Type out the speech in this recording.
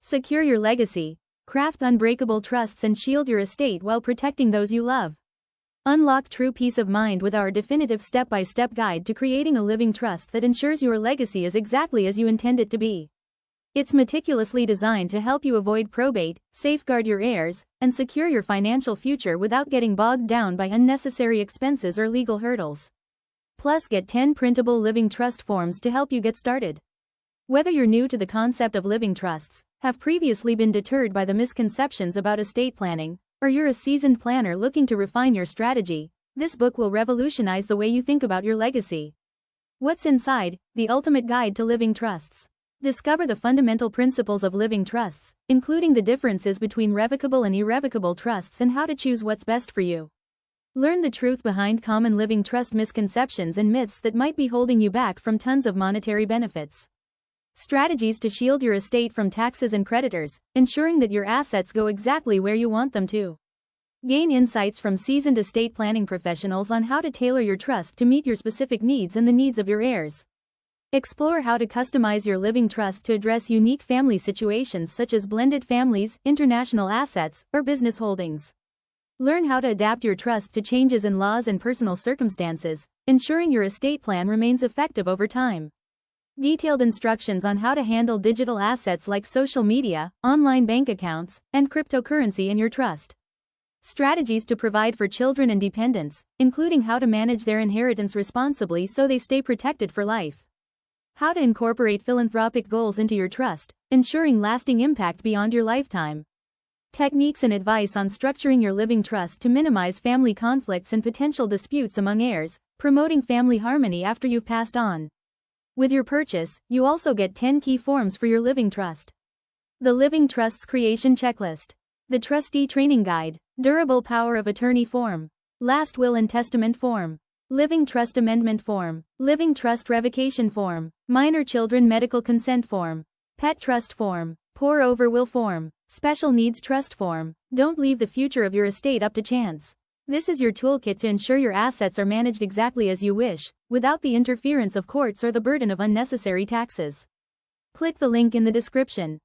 Secure your legacy. Craft unbreakable trusts and shield your estate while protecting those you love. Unlock true peace of mind with our definitive step-by-step guide to creating a living trust that ensures your legacy is exactly as you intend it to be. It's meticulously designed to help you avoid probate, safeguard your heirs, and secure your financial future without getting bogged down by unnecessary expenses or legal hurdles. Plus, get 10 printable living trust forms to help you get started. Whether you're new to the concept of living trusts, have previously been deterred by the misconceptions about estate planning, or you're a seasoned planner looking to refine your strategy, this book will revolutionize the way you think about your legacy. What's inside? The ultimate guide to living trusts. Discover the fundamental principles of living trusts, including the differences between revocable and irrevocable trusts and how to choose what's best for you. Learn the truth behind common living trust misconceptions and myths that might be holding you back from tons of monetary benefits. Strategies to shield your estate from taxes and creditors, ensuring that your assets go exactly where you want them to. Gain insights from seasoned estate planning professionals on how to tailor your trust to meet your specific needs and the needs of your heirs. Explore how to customize your living trust to address unique family situations such as blended families, international assets, or business holdings. Learn how to adapt your trust to changes in laws and personal circumstances, ensuring your estate plan remains effective over time. Detailed instructions on how to handle digital assets like social media, online bank accounts, and cryptocurrency in your trust. Strategies to provide for children and dependents, including how to manage their inheritance responsibly so they stay protected for life. How to incorporate philanthropic goals into your trust, ensuring lasting impact beyond your lifetime. Techniques and advice on structuring your living trust to minimize family conflicts and potential disputes among heirs, promoting family harmony after you've passed on. With your purchase, you also get 10 key forms for your living trust. The Living Trust's Creation Checklist. The Trustee Training Guide. Durable Power of Attorney Form. Last Will and Testament Form. Living Trust Amendment Form. Living Trust Revocation Form. Minor Children Medical Consent Form. Pet Trust Form. Pour-over Will Form. Special Needs Trust Form. Don't leave the future of your estate up to chance. This is your toolkit to ensure your assets are managed exactly as you wish, without the interference of courts or the burden of unnecessary taxes. Click the link in the description.